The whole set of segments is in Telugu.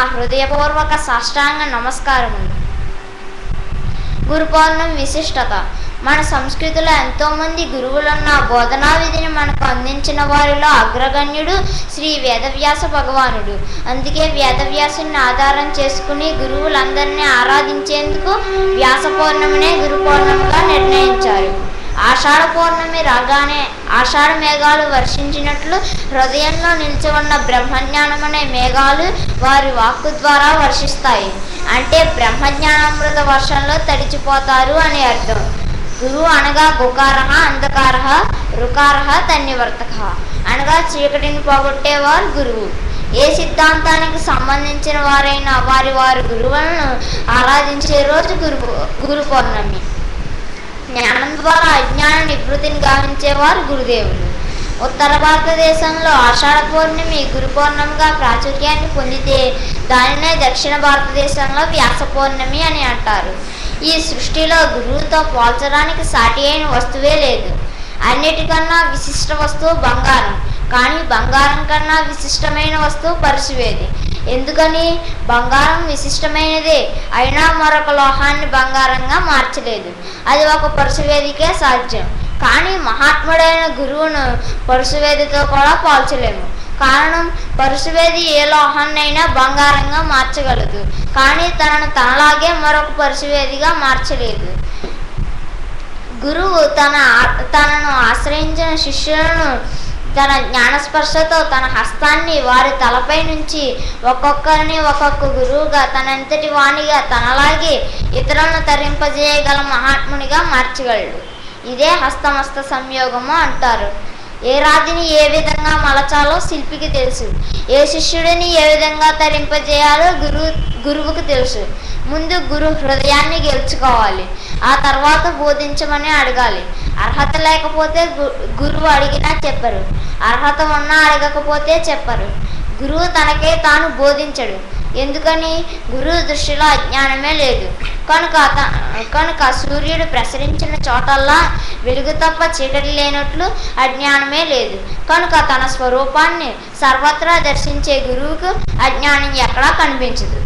హృదయపూర్వక సాష్టాంగ నమస్కారములు. గురు పౌర్ణమి విశిష్టత. మన సంస్కృతిలో ఎంతోమంది గురువులున్న బోధనా విధిని మనకు అందించిన వారిలో అగ్రగణ్యుడు శ్రీ వేదవ్యాస భగవానుడు. అందుకే వేదవ్యాసుని ఆధారం చేసుకుని గురువులందరినీ ఆరాధించేందుకు వ్యాస పౌర్ణమినే గురు పౌర్ణమిగా నిర్ణయించారు. ఆషాఢ పౌర్ణమి రాగానే ఆషాఢ మేఘాలు వర్షించినట్లు హృదయంలో నిలిచి ఉన్న బ్రహ్మజ్ఞానం అనే మేఘాలు వారి వాక్కు ద్వారా వర్షిస్తాయి. అంటే బ్రహ్మజ్ఞానామృత వర్షంలో తడిచిపోతారు అని అర్థం. గురువు అనగా గుకార అంధకార రుకార తన్నివర్తక అనగా చీకటిని పోగొట్టేవారు గురువు. ఏ సిద్ధాంతానికి సంబంధించిన వారైనా వారి గురువులను ఆరాధించే రోజు గురు పౌర్ణమి. జ్ఞానం ద్వారా అజ్ఞాన నివృత్తిని గావించేవారు గురుదేవులు. ఉత్తర భారతదేశంలో ఆషాఢ పౌర్ణమి గురు పౌర్ణమిగా ప్రాచుర్యాన్ని పొందితే దానినే దక్షిణ భారతదేశంలో వ్యాస పౌర్ణమి అని అంటారు. ఈ సృష్టిలో గురువుతో పోల్చడానికి సాటి అయిన వస్తువే లేదు. అన్నిటికన్నా విశిష్ట వస్తువు బంగారం. కానీ బంగారం కన్నా విశిష్టమైన వస్తువు పరుశువేది. ఎందుకని? బంగారం విశిష్టమైనదే, అయినా మరొక లోహాన్ని బంగారంగా మార్చలేదు. అది ఒక పరుశువేదికే సాధ్యం. కానీ మహాత్ముడైన గురువును పరుశువేదితో కూడా పోల్చలేము. కారణం, పరుశువేది ఏ లోహాన్నైనా బంగారంగా మార్చగలదు, కానీ తనలాగే మరొక పరుశువేదిగా మార్చలేదు. గురువు తనను ఆశ్రయించిన శిష్యులను తన జ్ఞానస్పర్శతో తన హస్తాన్ని వారి తలపై నుంచి ఒక్కొక్కరిని ఒక్కొక్క గురువుగా తనంతటి వాణిగా తనలాగే ఇతరులను తరింపజేయగల మహాత్మునిగా మార్చగలడు. ఇదే హస్తమస్త సంయోగము అంటారు. ఏ రాతిని ఏ విధంగా మలచాలో శిల్పికి తెలుసు. ఏ శిష్యుడిని ఏ విధంగా తరింపజేయాలో గురువుకు తెలుసు. ముందు గురు హృదయాన్ని గెలుచుకోవాలి. ఆ తర్వాత బోధించమని అడగాలి. అర్హత లేకపోతే గురువు అడిగినా చెప్పరు. అర్హత ఉన్నా అడగకపోతే చెప్పరు. గురువు తనకే తాను బోధించడు. ఎందుకని? గురువు దృష్టిలో అజ్ఞానమే లేదు కనుక సూర్యుడు ప్రసరించిన చోటల్లా వెలుగు తప్ప చీకటి లేనట్లు అజ్ఞానమే లేదు. కనుక తన స్వరూపాన్ని సర్వత్రా దర్శించే గురువుకు అజ్ఞానం ఎక్కడా కనిపించదు.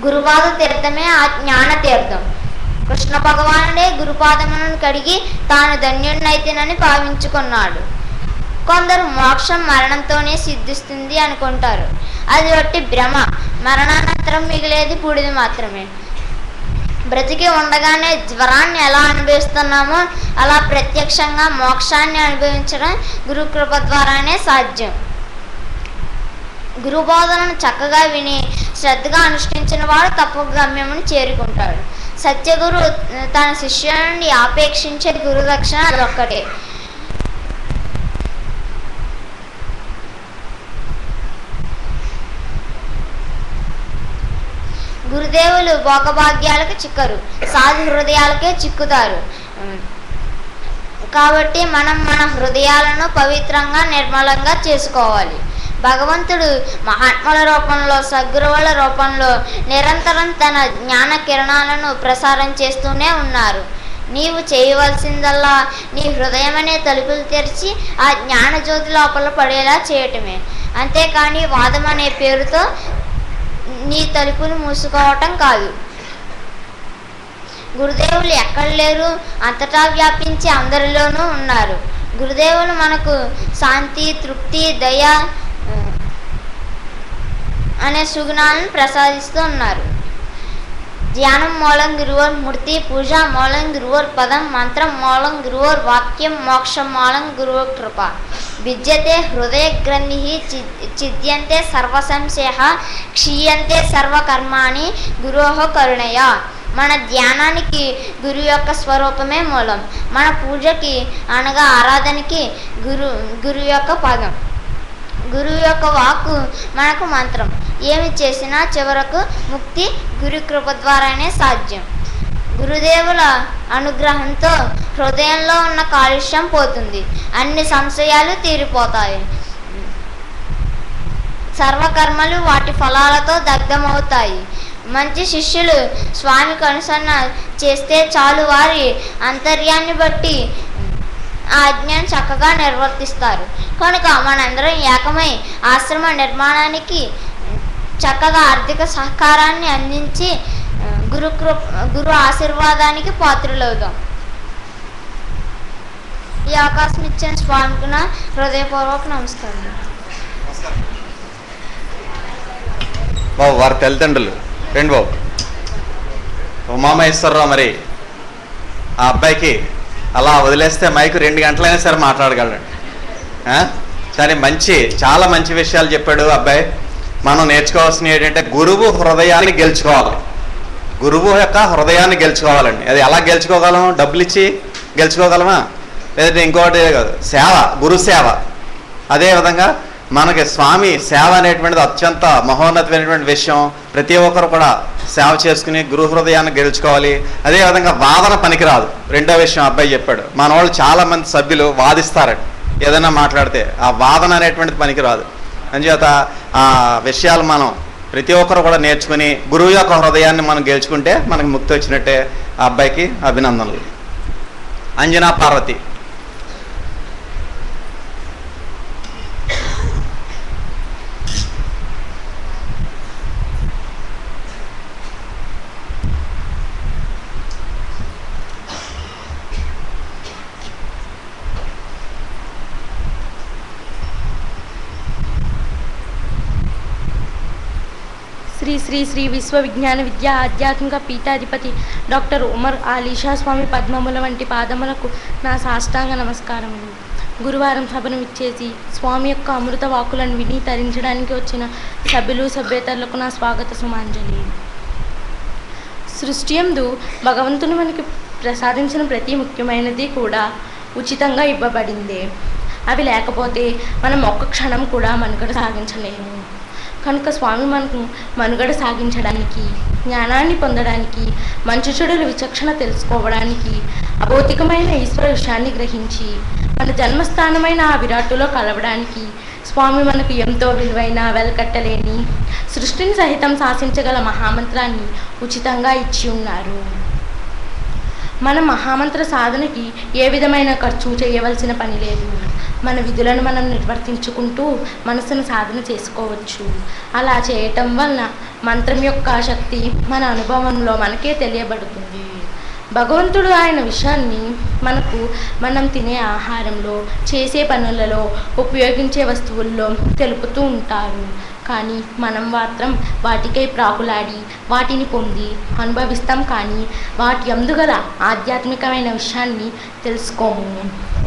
గురుపాద తీర్థమే ఆ జ్ఞాన తీర్థం. కృష్ణ భగవానుడే గురుపాదములను కడిగి తాను ధన్యుడినైతేనని భావించుకున్నాడు. కొందరు మోక్షం మరణంతోనే సిద్ధిస్తుంది అనుకుంటారు. అది ఒట్టి భ్రమ. మరణానంతరం మిగిలేది బూడిద మాత్రమే. బ్రతికి ఉండగానే జ్వరాన్ని ఎలా అనుభవిస్తున్నామో అలా ప్రత్యక్షంగా మోక్షాన్ని అనుభవించడం గురుకృప ద్వారానే సాధ్యం. గురుబోధనను చక్కగా విని శ్రద్ధగా అనుష్ఠించిన వాడు తప్పక గమ్యమును చేరుకుంటాడు. సత్యగురు తన శిష్యుని ఆపేక్షించే గురుదక్షిణ అదొక్కటే. గురుదేవులు భోగభాగ్యాలకు చిక్కరు, సాధు హృదయాలకే చిక్కుతారు. కాబట్టి మనం మన హృదయాలను పవిత్రంగా నిర్మలంగా చేసుకోవాలి. భగవంతుడు మహాత్ముల రూపంలో సద్గురువుల రూపంలో నిరంతరం తన జ్ఞాన కిరణాలను ప్రసారం చేస్తూనే ఉన్నారు. నీవు చేయవలసిందల్లా నీ హృదయం అనే తలుపులు తెరిచి ఆ జ్ఞానజ్యోతి లోపల పడేలా చేయటమే. అంతేకాని వాదం అనే పేరుతో నీ తలుపును మూసుకోవటం కాదు. గురుదేవులు ఎక్కడ లేరు, అంతటా వ్యాపించి అందరిలోనూ ఉన్నారు. గురుదేవులు మనకు శాంతి, తృప్తి, దయ అనే సుగుణాలను ప్రసాదిస్తూ ఉన్నారు. ధ్యానం మూలం గురువర్ మూర్తి, పూజ మూలం గురువర్ పదం, మంత్రం మూలం గురువర్ వాక్యం, మోక్షం మూలం గురువర్ కృప. విద్యతే హృదయ గ్రంథి ఛిద్యంతే సర్వసంశయ క్షీయంతే సర్వకర్మాణి గురోహ కరుణయ. మన ధ్యానానికి గురువు యొక్క స్వరూపమే మూలం. మన పూజకి అనగా ఆరాధనకి గురువు యొక్క పదం, గురువు యొక్క వాక్కు మనకు మంత్రం. ఏమి చేసినా చివరకు ముక్తి గురు కృప ద్వారానే సాధ్యం. గురుదేవుల అనుగ్రహంతో హృదయంలో ఉన్న కాలుష్యం పోతుంది, అన్ని సంశయాలు తీరిపోతాయి, సర్వకర్మలు వాటి ఫలాలతో దగ్ధమవుతాయి. మంచి శిష్యులు స్వామికి అనుసరణ చేస్తే చాలు, వారి అంతర్యాన్ని బట్టి ఆజ్ఞను చక్కగా నిర్వర్తిస్తారు. కనుక మనందరం ఏకమై ఆశ్రమ నిర్మాణానికి చక్కగా ఆర్థిక సహకారాన్ని అందించి గురు ఆశీర్వాదానికి పాత్రులవుదాం. ఈ అవకాశం ఇచ్చిన స్వామికి నా హృదయపూర్వక నమస్కారం. బాబు వారి తల్లిదండ్రులు రెండు బాబు ఉమామహేశ్వరరావు, మరి ఆ అబ్బాయికి అలా వదిలేస్తే మైకు 2 గంటలైనా సరే మాట్లాడగలడు. సరే, చాలా మంచి విషయాలు చెప్పాడు అబ్బాయి. మనం నేర్చుకోవాల్సిన ఏంటంటే గురువు హృదయాన్ని గెలుచుకోవాలి. గురువు యొక్క హృదయాన్ని గెలుచుకోవాలండి. అది ఎలా గెలుచుకోగలం? డబ్బులు ఇచ్చి గెలుచుకోగలమా? లేదంటే ఇంకోటి సేవ, గురు సేవ. అదేవిధంగా మనకి స్వామి సేవ అనేటువంటిది అత్యంత మహోన్నతమైనటువంటి విషయం. ప్రతి ఒక్కరు కూడా సేవ చేసుకుని గురు హృదయాన్ని గెలుచుకోవాలి. అదేవిధంగా వాదన పనికిరాదు. రెండో విషయం అబ్బాయి చెప్పాడు. మన వాళ్ళు చాలామంది సభ్యులు వాదిస్తారండి ఏదైనా మాట్లాడితే. ఆ వాదన అనేటువంటిది పనికిరాదు. అందుచేత ఆ విషయాలు మనం ప్రతి ఒక్కరు కూడా నేర్చుకుని గురువు యొక్క హృదయాన్ని మనం గెలుచుకుంటే మనకు ముక్తి వచ్చినట్టే. ఆ అబ్బాయికి అభినందనలు. అంజనా పార్వతి. శ్రీ శ్రీ శ్రీ విశ్వవిజ్ఞాన విద్యా ఆధ్యాత్మిక పీఠాధిపతి డాక్టర్ ఉమర్ ఆలీషా స్వామి పద్మముల వంటి పాదములకు నా సాష్టాంగ నమస్కారములు. గురువారం సభను ఇచ్చేసి స్వామి యొక్క అమృత వాక్కులను విని తరించడానికి వచ్చిన సభ్యులు సభ్యేతరులకు నా స్వాగత సుమాంజలి. సృష్టి యందు భగవంతుని మనకి ప్రసాదించిన ప్రతి ముఖ్యమైనది కూడా ఉచితంగా ఇవ్వబడిందే. అవి లేకపోతే మనం ఒక్క క్షణం కూడా మనుగడ సాగించలేము. కనుక స్వామి మనకు మనుగడ సాగించడానికి, జ్ఞానాన్ని పొందడానికి, మంచి చెడుల విచక్షణ తెలుసుకోవడానికి, అభౌతికమైన ఈశ్వర విషయాన్ని గ్రహించి మన జన్మస్థానమైన ఆ విరాట్టులో కలవడానికి స్వామి మనకు ఎంతో విలువైన వెలకట్టలేని సృష్టిని సహితం శాసించగల మహామంత్రాన్ని ఉచితంగా ఇచ్చి ఉన్నారు. మన మహామంత్ర సాధనకి ఏ విధమైన ఖర్చు చేయవలసిన పని లేదు. మన విధులను మనం నిర్వర్తించుకుంటూ మనసును సాధన చేసుకోవచ్చు. అలా చేయటం వలన మంత్రం యొక్క శక్తి మన అనుభవంలో మనకే తెలియబడుతుంది. భగవంతుడు ఆయన విషయాన్ని మనకు మనం తినే ఆహారంలో, చేసే పనులలో, ఉపయోగించే వస్తువుల్లో తెలుపుతూ ఉంటారు. కానీ మనం మాత్రం వాటికై ప్రాకులాడి వాటిని పొంది అనుభవిస్తాం, కానీ వాటి అందుగల ఆధ్యాత్మికమైన విషయాన్ని తెలుసుకోము.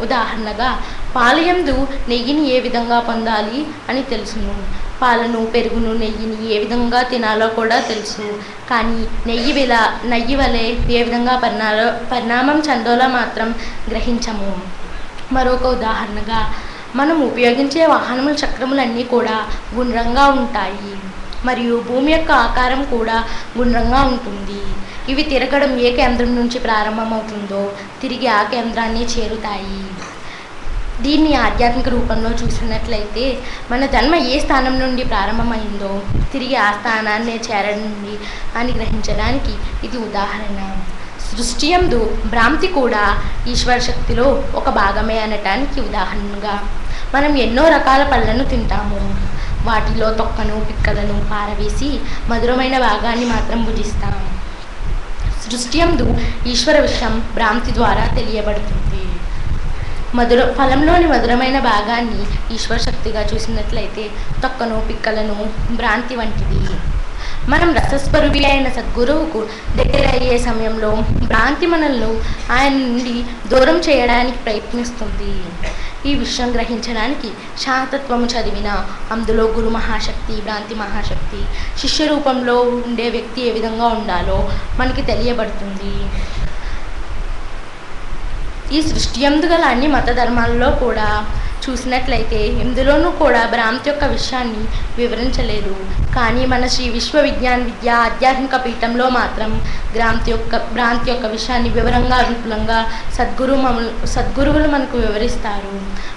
ఉదాహరణగా పాలయందు నెయ్యిని ఏ విధంగా పొందాలి అని తెలుసును. పాలను, పెరుగును, నెయ్యిని ఏ విధంగా తినాలో కూడా తెలుసు. కానీ నెయ్యి వలె ఏ విధంగా పరిణామం చెందాలో మాత్రం గ్రహించము. మరొక ఉదాహరణగా మనం ఉపయోగించే వాహనముల చక్రములన్నీ కూడా గుండ్రంగా ఉంటాయి, మరియు భూమి యొక్క ఆకారం కూడా గుండ్రంగా ఉంటుంది. ఇవి తిరగడం ఏ కేంద్రం నుంచి ప్రారంభమవుతుందో తిరిగి ఆ కేంద్రాన్ని చేరుతాయి. దీన్ని ఆధ్యాత్మిక రూపంలో చూసినట్లయితే మన జన్మ ఏ స్థానం నుండి ప్రారంభమైందో తిరిగి ఆ స్థానాన్నే చేరండి అని గ్రహించడానికి ఇది ఉదాహరణ. సృష్టి యందు భ్రాంతి కూడా ఈశ్వర శక్తిలో ఒక భాగమే అనటానికి ఉదాహరణగా మనం ఎన్నో రకాల పళ్ళను తింటాము. వాటిలో తొక్కను, పిక్కలను పారవేసి మధురమైన భాగాన్ని మాత్రం భుజిస్తాం. సృష్టి యందు ఈశ్వర విషయం భ్రాంతి ద్వారా తెలియబడుతుంది. ఫలంలోని మధురమైన భాగాన్ని ఈశ్వర శక్తిగా చూసినట్లయితే తొక్కను, పిక్కలను భ్రాంతి వంటిది. మనం రసస్వరూపి అయిన సద్గురువుకు దగ్గర అయ్యే సమయంలో భ్రాంతి మనల్ని ఆయన నుండి దూరం చేయడానికి ప్రయత్నిస్తుంది. ఈ విషయం గ్రహించడానికి శాంతత్వము చదివిన అందులో గురు మహాశక్తి, భ్రాంతి మహాశక్తి, శిష్య రూపంలో ఉండే వ్యక్తి ఏ విధంగా ఉండాలో మనకి తెలియబడుతుంది. ఈ సృష్టి యందు గల అన్ని మత ధర్మాల్లో కూడా చూసినట్లయితే ఇందులోనూ కూడా భ్రాంతి యొక్క విషయాన్ని వివరించలేదు. కానీ మన శ్రీ విశ్వ విజ్ఞాన విద్య ఆధ్యాత్మిక పీఠంలో మాత్రం భ్రాంతి యొక్క విషయాన్ని వివరంగా విపులంగా సద్గురువులు మనకు వివరిస్తారు.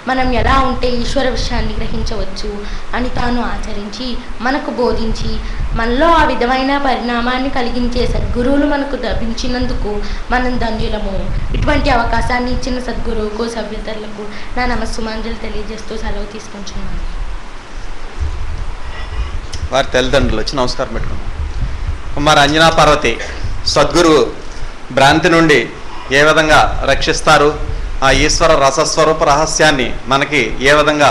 మనం ఎలా ఉంటే ఈశ్వర విషయాన్ని గ్రహించవచ్చు అని తాను ఆచరించి మనకు బోధించి మనలో ఆ విధమైన పరిణామాన్ని కలిగించే సద్గురువులు మనకు లభించినందుకు మనం ధన్యులము. ఇటువంటి అవకాశాన్ని ఇచ్చిన సద్గురువుకు సభ్యతలకు నా నమస్సుమాంజలి తెలియజేస్తూ సెలవు తీసుకుంటున్నాను. వారి తల్లిదండ్రులు వచ్చి నమస్కారం పెట్టుకున్నాం. కుమార్ అంజనా పార్వతి సద్గురువు భ్రాంతి నుండి ఏ విధంగా రక్షిస్తారు, ఆ ఈశ్వర రసస్వరూప రహస్యాన్ని మనకి ఏ విధంగా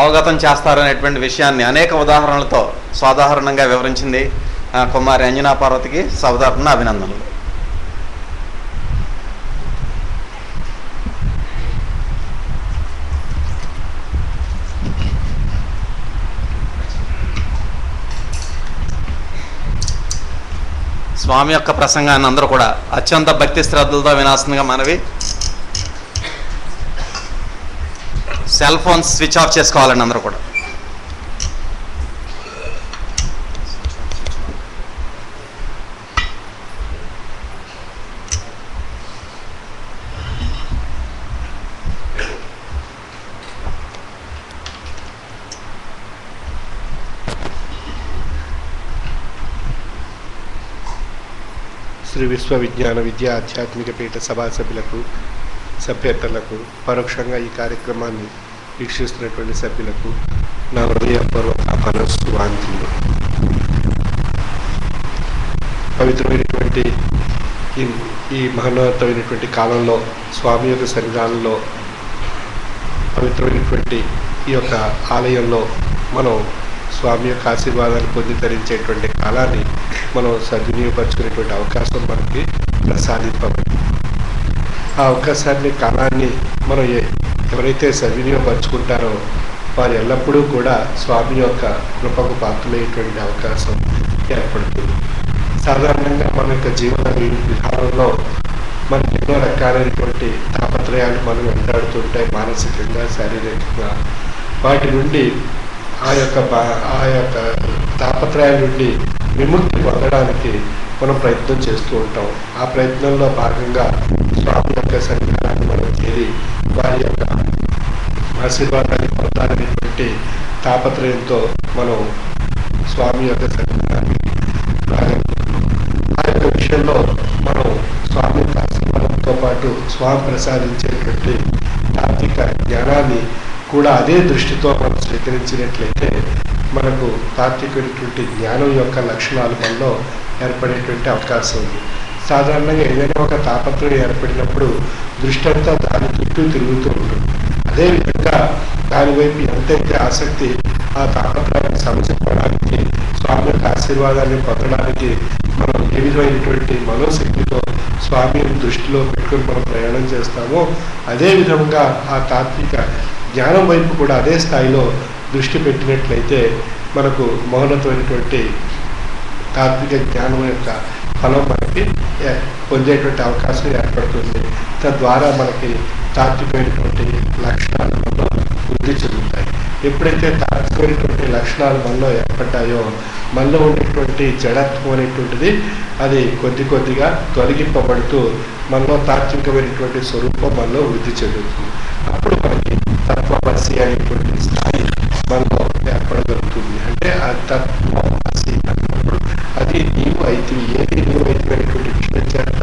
అవగతం చేస్తారు అనేటువంటి విషయాన్ని అనేక ఉదాహరణలతో సాధారణంగా వివరించింది కుమారి అంజనా పార్వతికి సవదాపన అభినందనలు. స్వామి యొక్క ప్రసంగాన్ని అందరూ కూడా అత్యంత భక్తి శ్రద్ధలతో వినాల్సిందిగా మనవి. సెల్ ఫోన్ స్విచ్ ఆఫ్ చేసుకోవాలండి అందరూ కూడా. శ్రీ విశ్వ విజ్ఞాన విద్య ఆధ్యాత్మిక పీఠ సభా సభ్యులకు, సభ్యర్థులకు, పరోక్షంగా ఈ కార్యక్రమాన్ని వీక్షిస్తున్నటువంటి సభ్యులకు నా హృదయపూర్వక మనస్సువాంతులు. పవిత్రమైనటువంటి ఈ మహోన్నతమైనటువంటి కాలంలో స్వామి యొక్క సన్నిధానంలో పవిత్రమైనటువంటి ఈ యొక్క ఆలయంలో మనం స్వామి యొక్క ఆశీర్వాదాన్ని పొంది ధరించేటువంటి కాలాన్ని మనం సద్వినియోగపరచుకునేటువంటి అవకాశం మనకి ప్రసాదింపబడింది. ఆ అవకాశాన్ని కాలాన్ని మనం ఎవరైతే సద్వినియోగపరచుకుంటారో వారు ఎల్లప్పుడూ కూడా స్వామి యొక్క కృపకు పాత్రలయ్యేటువంటి అవకాశం ఏర్పడుతుంది. సాధారణంగా మన యొక్క జీవన విధానంలో మనకు ఎన్నో రకాలైనటువంటి తాపత్రయాలు మనం వెంటాడుతుంటాయి, మానసికంగా, శారీరకంగా. వాటి నుండి ఆ యొక్క తాపత్రయాల నుండి విముక్తి పొందడానికి మనం ప్రయత్నం చేస్తూ ఉంటాం. ఆ ప్రయత్నంలో భాగంగా స్వామి యొక్క సన్నిధానాన్ని మనం చేరి వారి యొక్క ఆశీర్వాదాన్ని పొందాలనేటువంటి తాపత్రయంతో మనం స్వామి యొక్క సన్నిధానాన్ని రాగలుగుతున్నాం. ఆ యొక్క విషయంలో మనం స్వామి యొక్క ఆశీర్వాదంతో పాటు స్వామి ప్రసాదించేటువంటి తాత్విక జ్ఞానాన్ని కూడా అదే దృష్టితో మనం స్వీకరించినట్లయితే మనకు తాత్వికమైనటువంటి జ్ఞానం యొక్క లక్షణాలు మనలో ఏర్పడేటువంటి అవకాశం ఉంది. సాధారణంగా ఏదైనా ఒక తాపత్రయం ఏర్పడినప్పుడు దృష్టి అంతా దాని చుట్టూ తిరుగుతూ ఉంటుంది. అదేవిధంగా దానివైపు ఎంతైతే ఆసక్తి ఆ తాపత్రయాన్ని సమసిపోవడానికి, స్వామి యొక్క ఆశీర్వాదాన్ని పొందడానికి మనం ఏ విధమైనటువంటి మనోశక్తితో స్వామి దృష్టిలో పెట్టుకుని మనం ప్రయాణం చేస్తామో అదే విధంగా ఆ తాత్విక జ్ఞానం వైపు కూడా అదే స్థాయిలో దృష్టి పెట్టినట్లయితే మనకు మౌనతమైనటువంటి తాత్విక జ్ఞానం యొక్క ఫలం మనకి పొందేటువంటి అవకాశం ఏర్పడుతుంది. తద్వారా మనకి తాత్వికమైనటువంటి లక్షణాలు మనలో వృద్ధి చెందుతాయి. ఎప్పుడైతే తాత్వికమైనటువంటి లక్షణాలు మనలో ఏర్పడ్డాయో మనలో ఉండేటువంటి జడత్వం అనేటువంటిది అది కొద్దిగా తొలగింపబడుతూ మనలో తాత్వికమైనటువంటి స్వరూపం మనలో వృద్ధి చెందుతుంది. అప్పుడు మనకి తత్వమసి అనేటువంటి స్థాయి మనలో ఏర్పడగలుగుతుంది. అంటే ఆ తత్వమసి అన్నప్పుడు అది నీవు అయితే ఏది నీవు అయితే అనేటువంటి విషయం చేత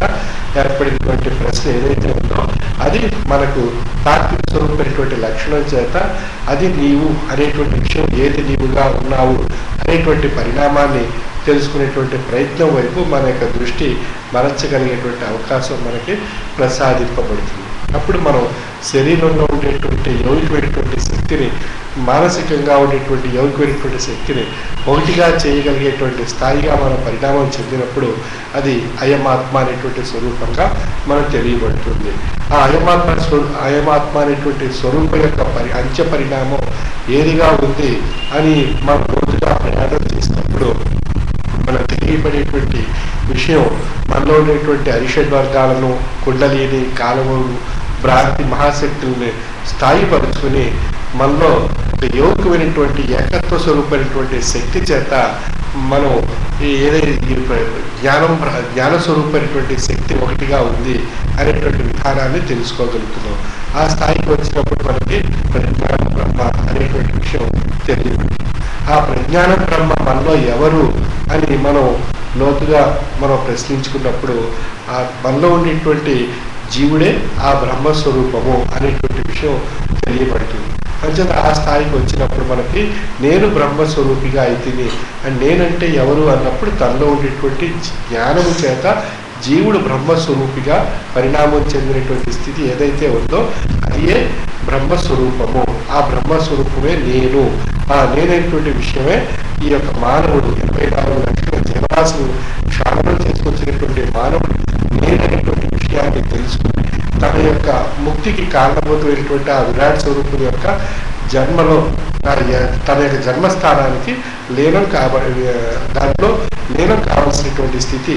ఏర్పడినటువంటి ప్రశ్న ఏదైతే ఉందో అది మనకు తాత్విక స్వరూపమైనటువంటి లక్షణం చేత అది నీవు అనేటువంటి విషయం ఏది నీవుగా ఉన్నావు అనేటువంటి పరిణామాన్ని తెలుసుకునేటువంటి ప్రయత్నం వైపు మన యొక్క దృష్టి మరల్చగలిగేటువంటి అవకాశం మనకి ప్రసాదింపబడుతుంది. అప్పుడు మనం శరీరంలో ఉండేటువంటి యౌగికమైనటువంటి శక్తిని, మానసికంగా ఉండేటువంటి యౌగికమైనటువంటి శక్తిని ఒకటిగా చేయగలిగేటువంటి స్థాయిగా మనం పరిణామం చెందినప్పుడు అది అయమాత్మ అనేటువంటి స్వరూపంగా మనకు తెలియబడుతుంది. ఆ అయమాత్మ అనేటువంటి స్వరూపం యొక్క అంత్య పరిణామం ఏదిగా ఉంది అని మనం రోజుగా ప్రయాణం చేసినప్పుడు మనకు తెలియబడేటువంటి విషయం మనలో ఉండేటువంటి అరిషడ్ వర్గాలను, కుండలిని, కాలములు భ్రాంతి మహాశక్తుల్ని స్థాయిపరుచుకుని మనలో ఒక యోగమైనటువంటి ఏకత్వ స్వరూపమైనటువంటి శక్తి చేత మనం ఏదైతే జ్ఞాన స్వరూపమైనటువంటి శక్తి ఒకటిగా ఉంది అనేటువంటి విధానాన్ని తెలుసుకోగలుగుతున్నాం. ఆ స్థాయికి వచ్చినప్పుడు మనకి ప్రజ్ఞానం బ్రహ్మ అనేటువంటి విషయం తెలియదు. ఆ ప్రజ్ఞానం బ్రహ్మ మనలో ఎవరు అని మనం లోతుగా మనం ప్రశ్నించుకున్నప్పుడు ఆ మనలో ఉండేటువంటి జీవుడే ఆ బ్రహ్మస్వరూపము అనేటువంటి విషయం తెలియబడుతుంది. అంచేత ఆ స్థాయికి వచ్చినప్పుడు మనకి నేను బ్రహ్మస్వరూపిగా అయితేనే అండ్ నేనంటే ఎవరు అన్నప్పుడు తనలో ఉండేటువంటి జ్ఞానము చేత జీవుడు బ్రహ్మస్వరూపిగా పరిణామం చెందినటువంటి స్థితి ఏదైతే ఉందో అదే బ్రహ్మస్వరూపము. ఆ బ్రహ్మస్వరూపమే నేను. ఆ నేనైనటువంటి విషయమే ఈ యొక్క మానవుడు 84 లక్షల జీవరాశులు క్షాళనం చేసుకొచ్చినటువంటి మానవుడు నేనైనటువంటి విషయాన్ని తెలుసుకుని తన యొక్క ముక్తికి కారణభూతమైనటువంటి ఆ విరాట్ స్వరూపుని యొక్క జన్మలో తన యొక్క జన్మస్థానానికి లీనం దాంట్లో లీనం కావాల్సినటువంటి స్థితి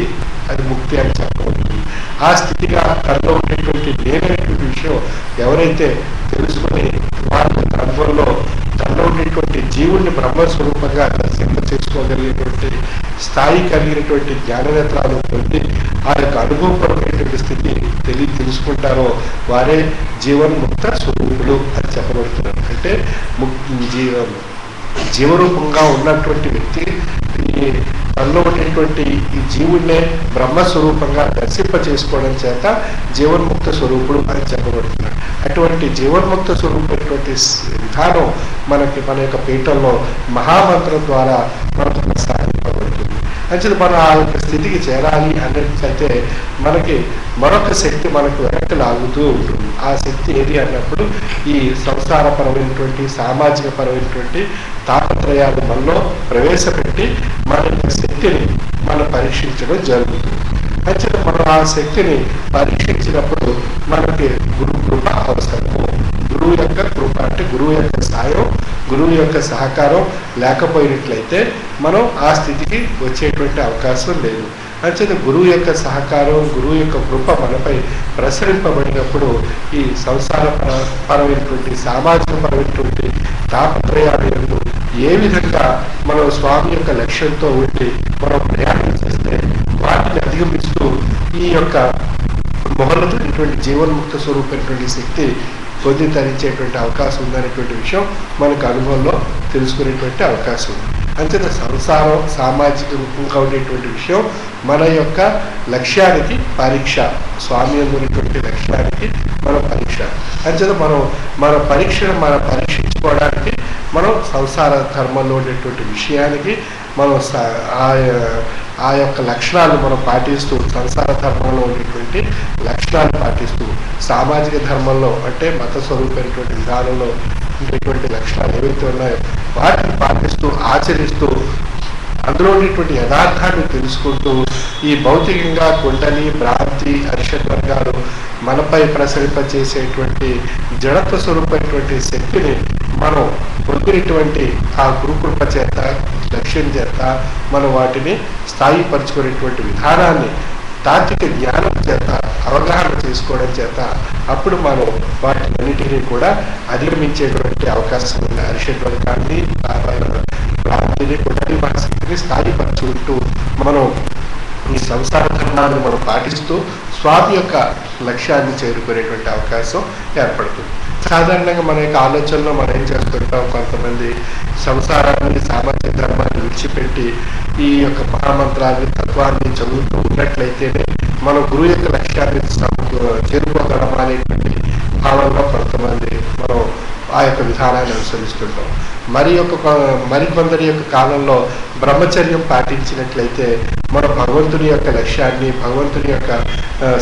అది ముక్తి అని చెప్పబడుతుంది. ఆ స్థితిగా తనలో ఉండేటువంటి నేనైనటువంటి విషయం ఎవరైతే తెలుసుకొని వాళ్ళ అనుభవంలో తనలో ఉండేటువంటి జీవుడిని బ్రహ్మస్వరూపంగా దర్శింప చేసుకోగలిగేటువంటి స్థాయి కలిగినటువంటి జ్ఞాననేత్రాలు పొంది ఆ యొక్క అనుభవపరమైనటువంటి స్థితి తెలుసుకుంటారో వారే జీవన్ముక్త స్వరూపులు అని చెప్పబడుతున్నారు. అంటే జీవరూపంగా ఉన్నటువంటి వ్యక్తి తనలో ఉండేటువంటి ఈ జీవుడినే బ్రహ్మస్వరూపంగా దర్శింప చేసుకోవడం చేత జీవన్ముక్త స్వరూపుడు అని చెప్పబడుతున్నాడు. అటువంటి జీవన్ముక్త స్వరూపమైనటువంటి విధానం మన యొక్క పీఠంలో మహామంత్రం ద్వారా మనకు ప్రసాదింపబడుతుంది. అంచేది మనం ఆ యొక్క స్థితికి చేరాలి అన్నట్లయితే మనకి మరొక శక్తి మనకు వెనక్కి లాగుతూ ఉంటుంది. ఆ శక్తి ఏది అన్నప్పుడు ఈ సంసారపరమైనటువంటి సామాజిక పరమైనటువంటి తాపత్రయాలు మనలో ప్రవేశపెట్టి మన యొక్క శక్తిని మనం పరీక్షించడం జరుగుతుంది. అయితే మనం ఆ శక్తిని పరీక్షించినప్పుడు మనకి గురు కృప అవసరము. గురువు యొక్క కృప అంటే గురువు యొక్క సాయం, గురువు యొక్క సహకారం లేకపోయినట్లయితే మనం ఆ స్థితికి వచ్చేటువంటి అవకాశం లేదు. అంచేత గురువు యొక్క సహకారం, గురువు యొక్క కృప మనపై ప్రసరింపబడినప్పుడు ఈ సంసార పరమైనటువంటి సామాజిక పరమైనటువంటి తాపత్రయాలు ఏ విధంగా మనం స్వామి యొక్క లక్ష్యంతో ఉండి మనం ప్రయాణం చేస్తే వాటిని అధిగమిస్తూ ఈ యొక్క మొహలటువంటి జీవన్ముక్త స్వరూపమైనటువంటి శక్తి పొంది తరించేటువంటి అవకాశం ఉందనేటువంటి విషయం మనకు అనుభవంలో తెలుసుకునేటువంటి అవకాశం ఉంది. అంచేత సంసారం సామాజిక రూపంగా ఉండేటువంటి విషయం మన యొక్క లక్ష్యానికి పరీక్ష, స్వామి అనేటువంటి లక్ష్యానికి మన పరీక్ష. అంచేత మన పరీక్షించుకోవడానికి మనం సంసార ధర్మంలో ఉండేటువంటి విషయానికి మనం ఆ యొక్క లక్షణాలు మనం పాటిస్తూ సంసార ధర్మంలో ఉండేటువంటి లక్షణాలు పాటిస్తూ సామాజిక ధర్మంలో అంటే మత స్వరూపమైనటువంటి విధానంలో ఉండేటువంటి లక్షణాలు ఏవైతే ఉన్నాయో వాటిని పాటిస్తూ ఆచరిస్తూ అందులో ఉండేటువంటి యథార్థాన్ని తెలుసుకుంటూ ఈ భౌతికంగా కుండలి భ్రాంతి అరిషడ్ వర్గాలు మనపై ప్రసరింపచేసేటువంటి జడత్వ స్వరూపమైనటువంటి శక్తిని మనం పొందినటువంటి ఆ గురుకృప చేత లక్ష్యం చేత మనం వాటిని స్థాయిపరచుకునేటువంటి విధానాన్ని తాత్విక జ్ఞానం చేత అవగాహన చేసుకోవడం చేత అప్పుడు మనం వాటినన్నిటినీ కూడా అధిగమించేటువంటి అవకాశం ఉంది. అరిషడ్ వర్గాన్ని భ్రాంతిని కుండలి మహాశక్తిని స్థాయిపరచుకుంటూ మనం ఈ సంసార ధర్మాన్ని మనం పాటిస్తూ స్వామి యొక్క లక్ష్యాన్ని చేరుకునేటువంటి అవకాశం ఏర్పడుతుంది. సాధారణంగా మన యొక్క ఆలోచనలో మనం ఏం చేస్తుంటాం, కొంతమంది సంసారాన్ని సామాజిక ధర్మాన్ని విడిచిపెట్టి ఈ యొక్క మహామంత్రాన్ని తత్వాన్ని చదువుతూ ఉన్నట్లయితేనే మనం గురువు యొక్క లక్ష్యాన్ని చేరుకోగలమా అనేటువంటి భావనలో కొంతమంది మనం ఆ యొక్క విధానాన్ని అనుసరిస్తుంటాం. మరికొందరి యొక్క కాలంలో బ్రహ్మచర్యం పాటించినట్లయితే మన భగవంతుని యొక్క లక్ష్యాన్ని భగవంతుని యొక్క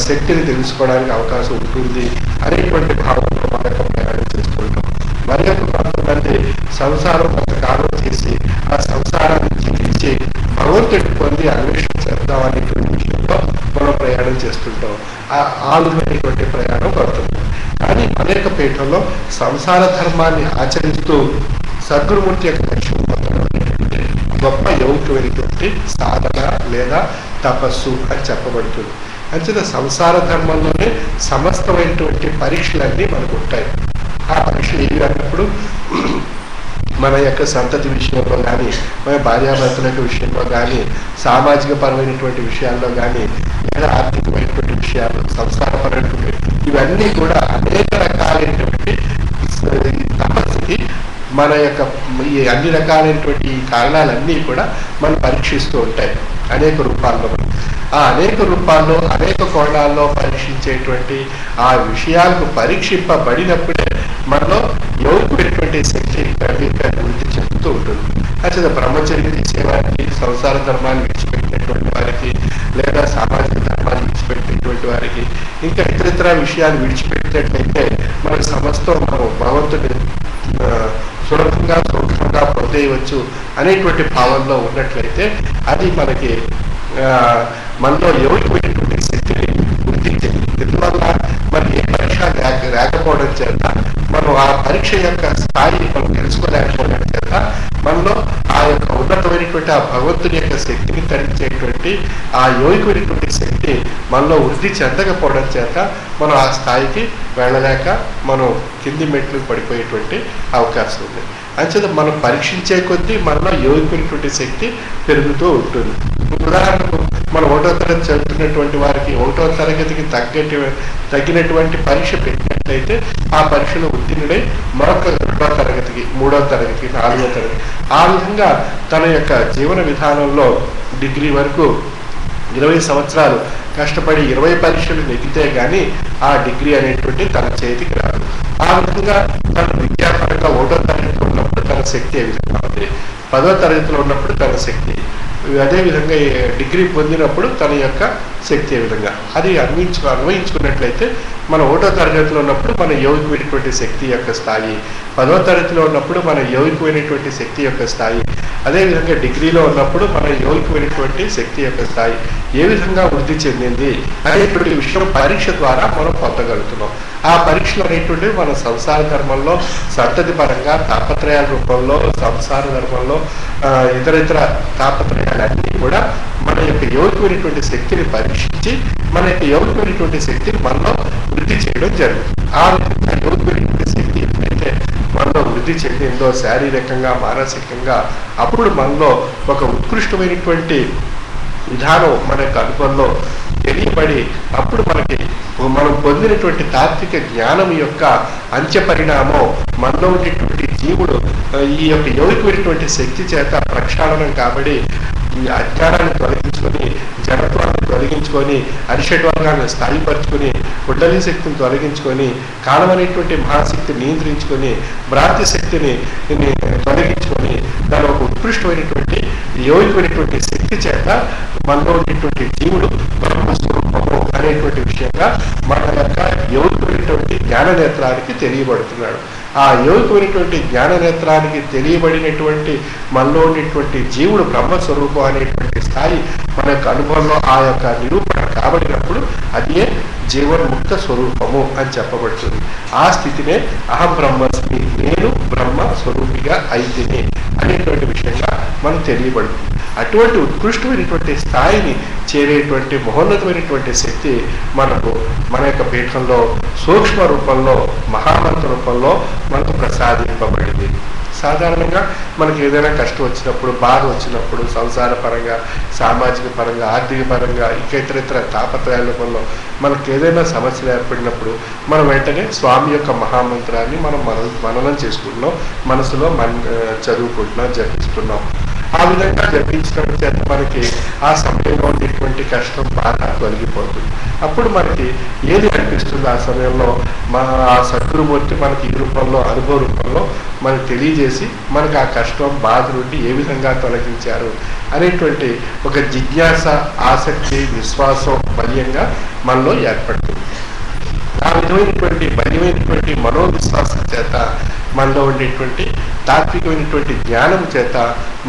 శక్తిని తెలుసుకోవడానికి అవకాశం ఉంటుంది అనేటువంటి భావనలో మన యొక్క ప్రయాణం చేస్తుంటాం. మరి యొక్క కొంతమంది సంసారం కొంతకాలం చేసి ఆ సంసారాన్ని జీవించి భగవంతుడిని పొంది అన్వేషణ చేద్దాం అనేటువంటి విషయంలో మనం ప్రయాణం చేస్తుంటాం. ఆ విధమైనటువంటి ప్రయాణం పడుతుంది. కానీ అనేక పీఠంలో సంసార ధర్మాన్ని ఆచరిస్తూ సద్గురుమూర్తి యొక్క లక్ష్యం గొప్ప యౌకికమైనటువంటి సాధన లేదా తపస్సు అని చెప్పబడుతుంది. అంచేత సంసార ధర్మంలోనే సమస్తమైనటువంటి పరీక్షలన్నీ మనకు ఉంటాయి. ఆ పరీక్షలు ఏవి అన్నప్పుడు మన యొక్క సంతతి విషయంలో కానీ, మన భార్యాభర్తల యొక్క విషయంలో కానీ, సామాజిక పరమైనటువంటి విషయాల్లో కానీ, లేదా ఆర్థికమైనటువంటి విషయాలు, సంసారపరమైనటువంటి ఇవన్నీ కూడా అనేక రకాలైనటువంటి తపస్సుకి మన యొక్క ఈ అన్ని రకాలైనటువంటి ఈ కారణాలన్నీ కూడా మనం పరీక్షిస్తూ ఉంటాయి అనేక రూపాల్లో. ఆ అనేక రూపాల్లో అనేక కోణాల్లో పరీక్షించేటువంటి ఆ విషయాలకు పరీక్షింపబడినప్పుడే మనలో యోగుకునేటువంటి శక్తి వృద్ధి చెందుతూ ఉంటుంది. అసలు బ్రహ్మచర్యం చేసేవారికి, సంసార ధర్మాన్ని విడిచిపెట్టినటువంటి వారికి, లేదా సామాజిక ధర్మాన్ని విడిచిపెట్టినటువంటి వారికి, ఇంకా ఇతరితర విషయాలు విడిచిపెట్టినట్లయితే మన సమస్తం మనం భగవంతుని సులభంగా సుఖంగా పొందేయవచ్చు అనేటువంటి భావంలో ఉన్నట్లయితే అది మనకి మనలో యోగిపోయినటువంటి శక్తిని గుర్తించింది. ఇందువల్ల మనకి ఏ పరీక్ష లేకపోవడం చేత మనం ఆ పరీక్ష యొక్క స్థాయి మనం తెలుసుకోలేకపోవడం చేత మనలో ఆ యొక్క ఉన్నతమైనటువంటి ఆ భగవంతుని యొక్క శక్తిని తరించేటువంటి ఆ యోగిపోయినటువంటి శక్తి మనలో వృద్ధి చెందకపోవడం చేత మనం ఆ స్థాయికి వెళ్ళలేక మనం కింది మెట్లు పడిపోయేటువంటి అవకాశం ఉంది. అంచేత మనం పరీక్షించే కొద్దీ మనలో యోగిపోయినటువంటి శక్తి పెరుగుతూ ఉంటుంది. ఉదాహరణకు మనం 1వ తరగతి చదువుతున్నటువంటి వారికి 1వ తరగతికి తగ్గినటువంటి పరీక్ష పెట్టినట్లయితే ఆ పరీక్షలో ఉత్తీర్ణుడై మరొక 2వ తరగతికి, 3వ తరగతికి, 4వ తరగతి ఆ విధంగా తన యొక్క జీవన విధానంలో డిగ్రీ వరకు 20 సంవత్సరాలు కష్టపడి 20 పరీక్షలు నెగ్గితే గానీ ఆ డిగ్రీ అనేటువంటి తన చేతికి రాదు. ఆ విధంగా తన విద్యాపరంగా 1వ తరగతిలో ఉన్నప్పుడు తన శక్తి ఏ విధంగా ఉంది, 10వ తరగతిలో ఉన్నప్పుడు తన శక్తి, అదేవిధంగా డిగ్రీ పొందినప్పుడు తన యొక్క శక్తి ఏ విధంగా అది అన్వయించుకున్నట్లయితే మన 1వ తరగతిలో ఉన్నప్పుడు మన యోగికమైనటువంటి శక్తి యొక్క స్థాయి, 10వ తరగతిలో ఉన్నప్పుడు మన యోగికమైనటువంటి శక్తి యొక్క స్థాయి, అదేవిధంగా డిగ్రీలో ఉన్నప్పుడు మన యోగికమైనటువంటి శక్తి యొక్క స్థాయి ఏ విధంగా వృద్ధి చెందింది అనేటువంటి విషయం పరీక్ష ద్వారా మనం పొందగలుగుతున్నాం. ఆ పరీక్షలు అనేటువంటివి మన సంసార ధర్మంలో సంతతి పరంగా తాపత్రయాల రూపంలో, సంసార ధర్మంలో ఇతర తాపత్రయాలన్నీ కూడా మన యొక్క యోగికమైనటువంటి శక్తిని పరీక్షించి మన యొక్క యోగికమైనటువంటి శక్తిని మనలో వృద్ధి చేయడం జరుగుతుంది. ఆ విధంగా యోగికమైనటువంటి శక్తి ఎప్పుడైతే మనలో వృద్ధి చెందిందో శారీరకంగా, మానసికంగా, అప్పుడు మనలో ఒక ఉత్కృష్టమైనటువంటి విధానం మన యొక్క అనుభవంలో తెలియబడి అప్పుడు మనకి మనం పొందినటువంటి తాత్విక జ్ఞానం యొక్క అంత్య పరిణామం మనలో ఉండేటువంటి జీవుడు ఈ యొక్క యోగికమైనటువంటి శక్తి చేత ప్రక్షాళనం కాబడి అజ్ఞానాన్ని తొలగించుకొని, జడత్వాన్ని తొలగించుకొని, అరిషడ్వర్గాన్ని స్థాయిపరుచుకొని, కుండలి శక్తిని తొలగించుకొని, కాలం అనేటువంటి మహాశక్తిని నియంత్రించుకొని, భ్రాంతి శక్తిని తొలగించుకొని దాని ఒక ఉత్కృష్టమైనటువంటి యోగికమైనటువంటి శక్తి చేత మనలో ఉండేటువంటి జీవుడు బ్రహ్మస్వరూపము అనేటువంటి విషయంగా మన యొక్క యోగికమైనటువంటి జ్ఞాన నేత్రానికి తెలియబడుతున్నాడు. ఆ యోగికమైనటువంటి జ్ఞాన నేత్రానికి తెలియబడినటువంటి మనలో ఉండేటువంటి జీవుడు బ్రహ్మస్వరూపం అనేటువంటి స్థాయి మన యొక్క అనుభవంలో ఆ యొక్క నిరూపణ కాబడినప్పుడు అదే జీవన్ముక్త స్వరూపము అని చెప్పబడుతుంది. ఆ స్థితినే అహం బ్రహ్మస్మి, నేను బ్రహ్మ స్వరూపిగా అయితేనే అనేటువంటి విషయంగా మనం తెలియబడుతుంది. అటువంటి ఉత్కృష్టమైనటువంటి స్థాయిని చేరేటువంటి మహోన్నతమైనటువంటి శక్తి మనకు మన యొక్క పీఠంలో సూక్ష్మ రూపంలో, మహామంత్ర రూపంలో మనకు ప్రసాదింపబడింది. సాధారణంగా మనకి ఏదైనా కష్టం వచ్చినప్పుడు, బాధ వచ్చినప్పుడు, సంసార పరంగా, సామాజిక పరంగా, ఆర్థిక పరంగా, ఇతర తాపత్రయాల రూపంలో మనకు ఏదైనా సమస్యలు ఏర్పడినప్పుడు మనం వెంటనే స్వామి యొక్క మహామంత్రాన్ని మనం మననం చేసుకుంటున్నాం, మనసులో చదువుకుంటున్నాం, జపిస్తున్నాం. ఆ విధంగా జపించడం చేత మనకి ఆ సమయంలో ఉండేటువంటి కష్టం, బాధ తొలగిపోతుంది. అప్పుడు మనకి ఏది అనిపిస్తుంది ఆ సమయంలో ఆ సద్గురుమూర్తి మనకి ఈ రూపంలో, అనుభవ రూపంలో మనకు తెలియజేసి మనకు ఆ కష్టం, బాధ నుండి ఏ విధంగా తొలగించారు అనేటువంటి ఒక జిజ్ఞాస, ఆసక్తి, విశ్వాసం బలీయంగా మనలో ఏర్పడుతుంది. ఆ విధమైనటువంటి బలీయమైనటువంటి మనోవిశ్వాసం చేత మనలో ఉండేటువంటి తాత్వికమైనటువంటి జ్ఞానం చేత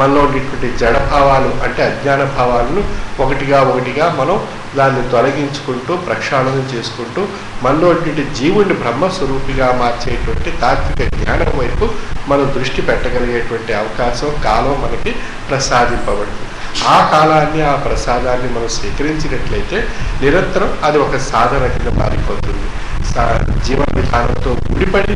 మనలో ఉండేటువంటి జడభావాలు అంటే అజ్ఞాన భావాలను ఒకటిగా మనం దాన్ని తొలగించుకుంటూ ప్రక్షాళన చేసుకుంటూ మనలో ఉండేటువంటి జీవుడిని బ్రహ్మస్వరూపిగా మార్చేటువంటి తాత్విక జ్ఞానం వైపు మనం దృష్టి పెట్టగలిగేటువంటి అవకాశం, కాలం మనకి ప్రసాదింపబడుతుంది. ఆ కాలాన్ని ఆ ప్రసాదాన్ని మనం స్వీకరించినట్లయితే నిరంతరం అది ఒక సాధన కింద మారిపోతుంది. జీవన విధానంతో ముడిపడి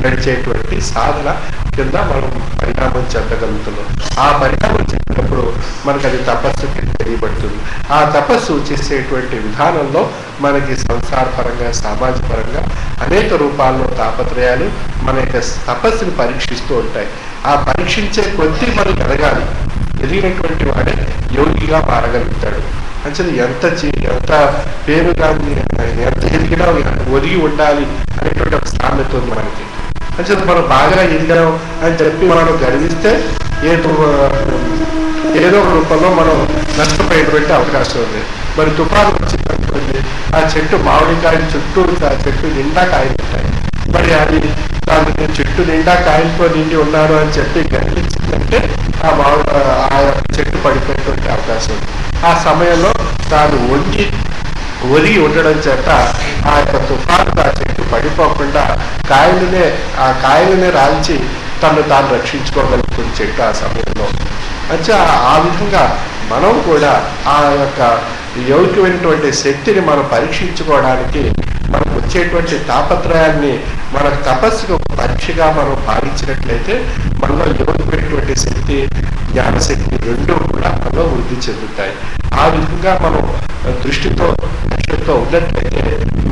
నడిచేటువంటి సాధన కింద మనం పరిణామం చెందగలుగుతున్నాం. ఆ పరిణామం చెందినప్పుడు మనకు అది తపస్సు కింద తెలియబడుతుంది. ఆ తపస్సు చేసేటువంటి విధానంలో మనకి సంసార పరంగా సామాజిక పరంగా అనేక రూపాల్లో తాపత్రయాలు మన యొక్క తపస్సుని పరీక్షిస్తూ ఉంటాయి. ఆ పరీక్షించే కొద్దీ మనం ఎదగాలి. ఎదిగినటువంటి వాడే యోగిగా మారగలుగుతాడు. అంటే ఎంత పేరు కానీ ఎంత ఎదిగినా ఒదిగి ఉండాలి అనేటువంటి ఒక సామెత ఉంది మనకి. అంటే మనం బాగా ఎదిగాం అని చెప్పి మనం గర్విస్తే ఏదో ఒక రూపంలో మనం నష్టపోయేటువంటి అవకాశం ఉంది. మరి తుఫాను వచ్చిందనుకోండి, ఆ చెట్టు మామిడికాయ చుట్టూ ఆ చెట్టు నిండా కాయలు ఉంటాయి. మరి అది నేను చెట్టు నిండా కాయలతో నిండి ఉన్నాను అని చెప్పి గర్వించిందంటే ఆ చెట్టు పడిపోయేటువంటి అవకాశం ఉంది. ఆ సమయంలో తాను ఒదిగి ఉండడం చేత ఆ యొక్క తుఫాను ఆ చెట్టు పడిపోకుండా ఆ కాయలనే రాల్చి తాను రక్షించుకోగలుగుతుంది చెట్టు ఆ సమయంలో. అంటే ఆ విధంగా మనం కూడా ఆ యొక్క యోగ్యమైనటువంటి శక్తిని మనం పరీక్షించుకోవడానికి మనకు వచ్చేటువంటి తాపత్రయాన్ని మన తపస్సుకు ఒక పరీక్షగా మనం భావించినట్లయితే మనలో యోగ్యమైనటువంటి శక్తి, జ్ఞానశక్తి రెండూ కూడా మనలో వృద్ధి చెందుతాయి. ఆ విధంగా మనం దృష్టితో లక్ష్యంతో ఉన్నట్లయితే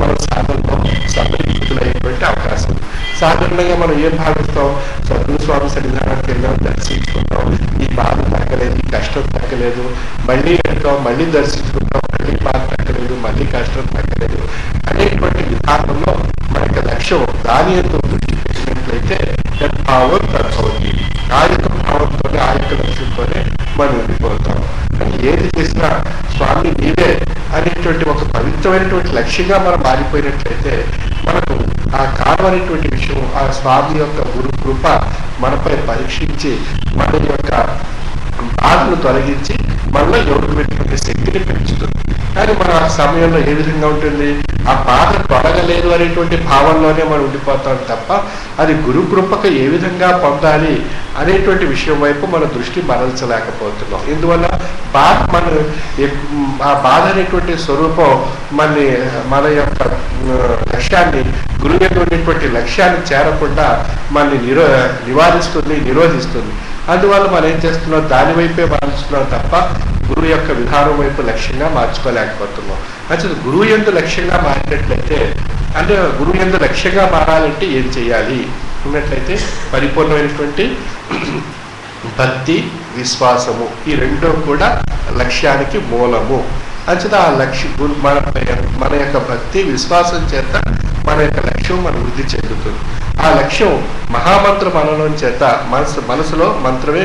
మనం సాధనలో సమీకృతులయ్యేటువంటి అవకాశం. సాధారణంగా మనం ఏం భావిస్తాం? సద్గురు స్వామి సన్నిధానానికి వెళ్ళాం, దర్శించుకుంటాం, ఈ బాధ తగ్గలేదు, ఈ కష్టం తగ్గలేదు, మళ్ళీ వెళ్తాం, మళ్ళీ దర్శించుకుంటాం, మళ్ళీ బాధ తగ్గలేదు, మళ్ళీ కష్టం తగ్గలేదు అనేటువంటి విధానంలో మనకి లక్ష్యం దాని ఎంతో దృష్టి పెట్టినట్లయితే భావం తగ్గవుతుంది. ఆ యొక్క భావంతోనే ఆ యొక్క లక్ష్యంతోనే మనం ఉండిపోతాం. అని ఏది చేసినా స్వామి నీవే అనేటువంటి ఒక పవిత్రమైనటువంటి లక్ష్యంగా మనం మారిపోయినట్లయితే మనకు ఆ కాలం అనేటువంటి విషయం ఆ స్వామి యొక్క గురు కృప మనపై పరీక్షించి మన యొక్క బాధను తొలగించి మనలో యోగ్యమైనటువంటి శక్తిని పెంచుతుంది. కానీ మన ఆ సమయంలో ఏ విధంగా ఉంటుంది? ఆ బాధ తొలగలేదు అనేటువంటి భావంలోనే మనం ఉండిపోతాం తప్ప అది గురు కృపకు ఏ విధంగా పొందాలి అనేటువంటి విషయం వైపు మన దృష్టి మరల్చలేకపోతున్నాం. ఇందువల్ల ఆ బాధ అనేటువంటి స్వరూపం మన యొక్క లక్ష్యాన్ని, గురువు యొక్క ఉండేటువంటి లక్ష్యాన్ని చేరకుండా మనని నిరోధిస్తుంది. అందువల్ల మనం ఏం చేస్తున్నాం? దాని వైపే మరల్చుతున్నాం తప్ప గురువు యొక్క విధానం వైపు లక్ష్యంగా మార్చుకోలేకపోతున్నాం. అంటే గురువు యందు లక్ష్యంగా మారినట్లయితే, అంటే గురువు యందు లక్ష్యంగా మారాలంటే ఏం చేయాలి ఉన్నట్లయితే పరిపూర్ణమైనటువంటి భక్తి, విశ్వాసము ఈ రెండూ కూడా లక్ష్యానికి మూలము. అంచేత ఆ లక్ష్యం మన యొక్క భక్తి విశ్వాసం చేత మన యొక్క లక్ష్యం మనం వృద్ధి చెందుతుంది. ఆ లక్ష్యం మహామంత్ర మననం చేత మనసులో మంత్రమే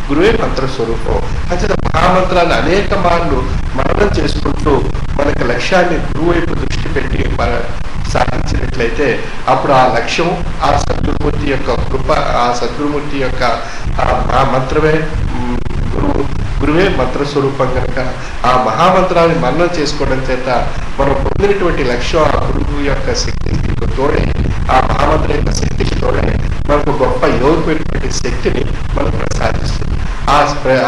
గురువే మంత్ర స్వరూపం. అంచేత మహామంత్రాన్ని అనేక మార్లు మననం చేసుకుంటూ మనకి లక్ష్యాన్ని గురువు వైపు దృష్టి పెట్టి సాధించినట్లయితే అప్పుడు ఆ లక్ష్యం ఆ సద్గురుమూర్తి యొక్క కృప, ఆ సద్గురుమూర్తి యొక్క మంత్రమే గురువే మంత్రస్వరూపం కనుక ఆ మహామంత్రాన్ని మననం చేసుకోవడం చేత మనం పొందినటువంటి లక్ష్యం ఆ గురువు యొక్క శక్తికి తోడే, ఆ మహామంత్రం యొక్క శక్తికి తోడే మనకు గొప్ప యోగ్యమైనటువంటి శక్తిని మనం ప్రసాదిస్తుంది.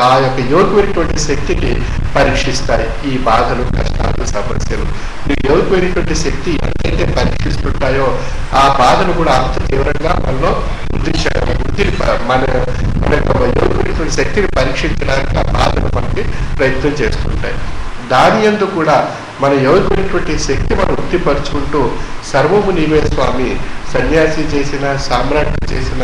ఆ యొక్క యోగ్యమైనటువంటి శక్తికి పరీక్షిస్తాయి ఈ బాధలు, కష్టాలు, సమస్యలు. ఈ యోగ్యమైనటువంటి శక్తి ఎంతైతే పరీక్షిస్తుంటాయో ఆ బాధను కూడా అంత తీవ్రంగా మనలో మన యొక్క యోగ్యమైనటువంటి శక్తిని పరీక్షించడానికి ఆ బాధను మనకి ప్రయత్నం చేస్తుంటాయి. దాని యందు కూడా మన యోగ్యమైనటువంటి శక్తి మనం వృత్తిపరుచుకుంటూ సర్వము నీవే స్వామి, సన్యాసి చేసిన, సామ్రాట్ చేసిన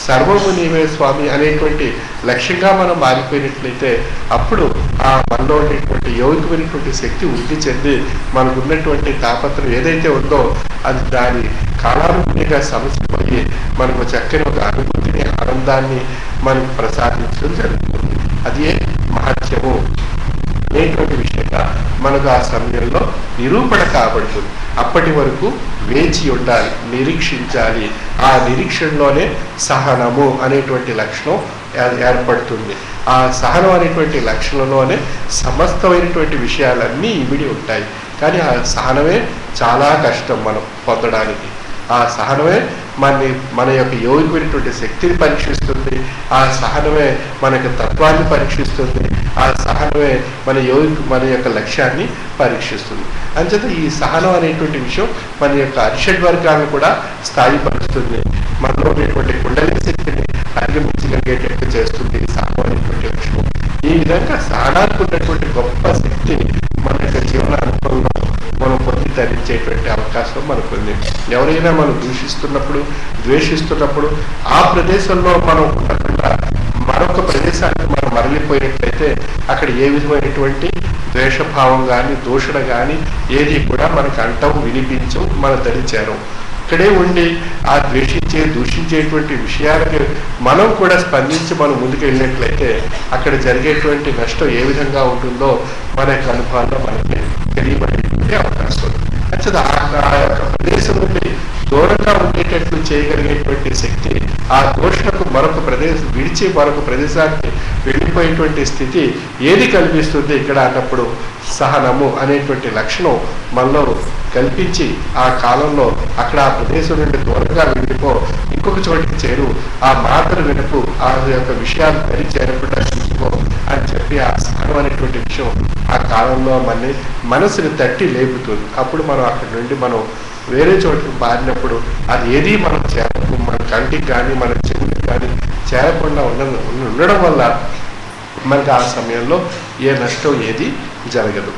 సర్వము నీవే స్వామి అనేటువంటి లక్ష్యంగా మనం మారిపోయినట్లయితే అప్పుడు ఆ మనలో ఉండేటువంటి యోగ్యమైనటువంటి శక్తి వృద్ధి చెంది మనకు ఉన్నటువంటి తాపత్రం ఏదైతే ఉందో అది దాని కాలానుగుణంగా సమసిపోయి మనకు చక్కని ఒక అనుభూతిని, ఆనందాన్ని మనకు ప్రసాదించడం జరుగుతుంది. అదే మహత్యము అనేటువంటి విషయంగా మనకు ఆ సమయంలో నిరూపణ కాబడుతుంది. అప్పటి వరకు వేచి ఉండాలి, నిరీక్షించాలి. ఆ నిరీక్షణలోనే సహనము అనేటువంటి లక్షణం ఏర్పడుతుంది. ఆ సహనం అనేటువంటి లక్షణంలోనే సమస్తమైనటువంటి విషయాలన్నీ ఇమిడి ఉంటాయి. కానీ ఆ సహనమే చాలా కష్టం మనం పొందడానికి. ఆ సహనమే మన యొక్క యోగికమైనటువంటి శక్తిని పరీక్షిస్తుంది. ఆ సహనమే మనకి తత్వాన్ని పరీక్షిస్తుంది. ఆ సహనమే మన యొక్క లక్ష్యాన్ని పరీక్షిస్తుంది. అంచేత ఈ సహనం అనేటువంటి విషయం మన యొక్క అరిషడ్ వర్గాలను కూడా స్థాయిపరుస్తుంది. మనలో ఉన్నటువంటి కుండలి శక్తిని అధిగమించగలిగేటట్టు చేస్తుంది ఈ సహనం అనేటువంటి విషయం. ఈ విధంగా సహనానికి ఉన్నటువంటి గొప్ప శక్తిని మన యొక్క జీవన అనుభవంలో మనం పొంది ధరించేటువంటి అవకాశం మనకు ఉంది. ఎవరైనా మనం దూషిస్తున్నప్పుడు, ద్వేషిస్తున్నప్పుడు ఆ ప్రదేశంలో మనం ఉండకుండా మరొక ప్రదేశానికి మనం మరలిపోయినట్లయితే అక్కడ ఏ విధమైనటువంటి ద్వేషభావం కానీ దూషణ కానీ ఏది కూడా మనకు అంటం వినిపించం, మన దరిచేరం. ఇక్కడే ఉండి ఆ దూషించేటువంటి విషయాలకి మనం కూడా స్పందించి మనం ముందుకు వెళ్ళినట్లయితే అక్కడ జరిగేటువంటి నష్టం ఏ విధంగా ఉంటుందో మన యొక్క అనుభవాల్లో మనకి తెలియబడేటువంటి అవకాశం ఉంది. అంటే ఆ యొక్క ప్రదేశం నుండి దూరంగా ఉండేటట్లు చేయగలిగేటువంటి శక్తి, ఆ దోషణకు విడిచి మరొక ప్రదేశానికి వెళ్ళిపోయేటువంటి స్థితి ఏది కల్పిస్తుంది ఇక్కడ అన్నప్పుడు సహనము అనేటువంటి లక్షణం మనలో కల్పించి ఆ కాలంలో అక్కడ ఆ ప్రదేశం నుండి దూరంగా వెళ్ళిపో, ఇంకొక చోటికి చేరు, ఆ మాటలు వినపు, ఆ యొక్క విషయాలు పని చేరకుండా చూసుకో అని చెప్పి ఆ సహనం అనేటువంటి విషయం ఆ కాలంలో మనసుని తట్టి లేపుతుంది. అప్పుడు మనం అక్కడి నుండి మనం వేరే చోటుకు మారినప్పుడు అది ఏది మనం మన కంటికి కానీ మన చెవులకు కానీ చేరకుండా ఉండడం వల్ల మనకి ఆ సమయంలో ఏ నష్టం ఏది జరగదు.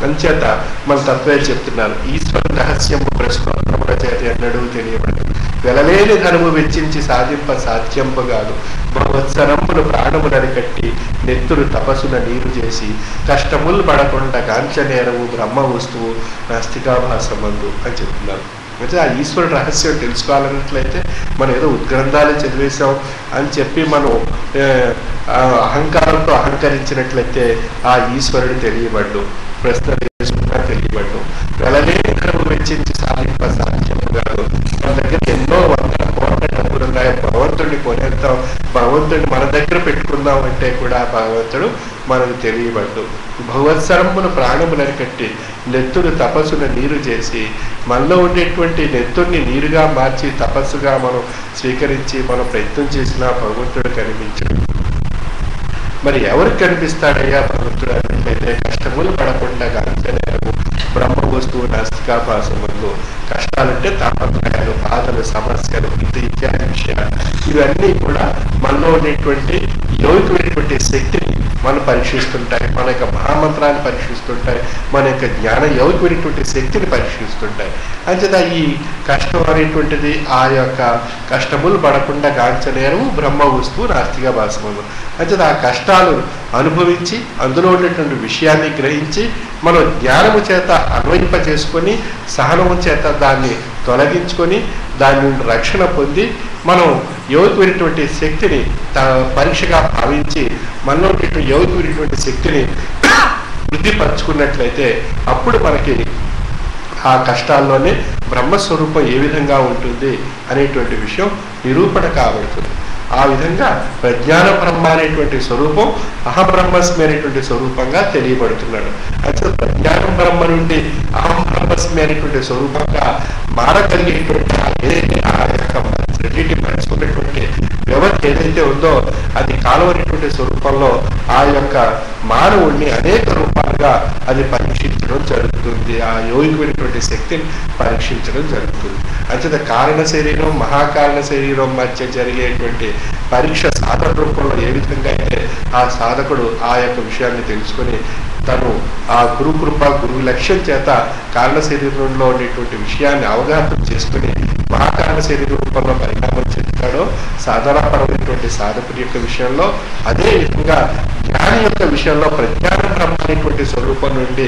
అంచేత మన తత్వే చెప్తున్నారు, ఈశ్వర రహస్యం ప్రశ్నచేత ఎన్నడూ తెలియబడదు, వెలలేని ధనము వెచ్చించి సాధింప సాధ్యంపగాదు, భగవత్సరంపును ప్రాణములని కట్టి నెత్తురు తపస్సున నీరు చేసి కష్టములు పడకుండా కాంచనేరము బ్రహ్మ వస్తువు నాస్తికాభాసమందు అని చెప్తున్నారు. అయితే ఆ ఈశ్వర రహస్యం తెలుసుకోవాలన్నట్లయితే మనం ఏదో ఉద్గ్రంథాలు చదివేశాం అని చెప్పి మనం అహంకారంతో అహంకరించినట్లయితే ఆ ఈశ్వరుడు తెలియబడ్డు, ప్రశ్న చేసుకున్నా తెలియబడ్డు. వెలలేని ధనము వెచ్చించి సాధింప సాధ్యము కాదు. మన దగ్గర ఎన్నో వందల కోట్ల డబ్బులు ఉన్నాయి, భగవంతుడిని కొనేద్దాం, భగవంతుడిని మన దగ్గర పెట్టుకుందాం అంటే కూడా భగవంతుడు మనకు తెలియబడ్డు. భగవత్సరమును ప్రాణములను కట్టి నెత్తురు తపస్సును నీరు చేసి మనలో ఉండేటువంటి నెత్తుర్ని నీరుగా మార్చి తపస్సుగా మనం స్వీకరించి మనం ప్రయత్నం చేసినా భగవంతుడు కనిపించడు. మరి ఎవరికి కనిపిస్తాడయ్యా భగవంతుడు అన్నట్లయితే కష్టములు పడకుండా గాంచనేరము బ్రహ్మ వస్తువు నాస్తికాభాసములు. కష్టాలంటే తాపత్రయాలు, బాధలు, సమస్యలు, ఇత్యాది విషయాలు ఇవన్నీ కూడా మనలో ఉండేటువంటి యోగికమైనటువంటి శక్తిని మనం పరీక్షిస్తుంటాయి, మన యొక్క మహామంత్రాన్ని పరీక్షిస్తుంటాయి, మన యొక్క జ్ఞాన యోగికమైనటువంటి శక్తిని పరీక్షిస్తుంటాయి. అంచేత ఈ కష్టం అనేటువంటిది ఆ యొక్క కష్టములు పడకుండా గాంచనేరము బ్రహ్మ వస్తువు నాస్తికాభాసములు. అంచేత ఆ కష్టాలు అనుభవించి అందులో ఉండేటువంటి విషయాన్ని గ్రహించి మనం జ్ఞానము చేత అన్వయింప చేసుకొని సహనము చేత దాన్ని తొలగించుకొని దాని నుండి రక్షణ పొంది మనం యోగికమైనటువంటి శక్తిని పరీక్షగా భావించి మనలో ఉండేటువంటి యోగికమైనటువంటి శక్తిని వృద్ధిపరచుకున్నట్లయితే అప్పుడు మనకి ఆ కష్టాల్లోనే బ్రహ్మస్వరూపం ఏ విధంగా ఉంటుంది అనేటువంటి విషయం నిరూపణ కాబడుతుంది. ఆ విధంగా ప్రజ్ఞాన బ్రహ్మ అనేటువంటి స్వరూపం అహబ్రహ్మస్మి అనేటువంటి స్వరూపంగా తెలియబడుతున్నాడు. అయితే ప్రజ్ఞానం బ్రహ్మ నుండి అహం బ్రహ్మస్మి అనేటువంటి స్వరూపంగా మారగలిగేటువంటి ఏదైతే ఆ యొక్క రెండింటి పంచుకున్నటువంటి వ్యవధి ఏదైతే ఉందో అది కాలం అనేటువంటి స్వరూపంలో ఆ యొక్క మానవుడిని అనేక రూపాలుగా అది పరీక్షించడం జరుగుతుంది. ఆ యోగికమైనటువంటి శక్తిని పరీక్షించడం జరుగుతుంది. అంచేత కారణ శరీరం మహాకారణ శరీరం మధ్య జరిగేటువంటి పరీక్ష సాధన రూపంలో ఏ విధంగా అయితే ఆ సాధకుడు ఆ యొక్క విషయాన్ని తెలుసుకొని తను ఆ గురుకృప గురువు లక్ష్యం చేత కారణ శరీరంలో ఉండేటువంటి విషయాన్ని అవగాహన చేసుకుని మహాకారణ శరీర రూపంలో పరిణామం చెందుతాడో సాధనాపరమైనటువంటి సాధకుడి యొక్క విషయంలో, అదే విధంగా జ్ఞాని యొక్క విషయంలో ప్రజ్ఞాన బ్రహ్మ అనేటువంటి స్వరూపం నుండి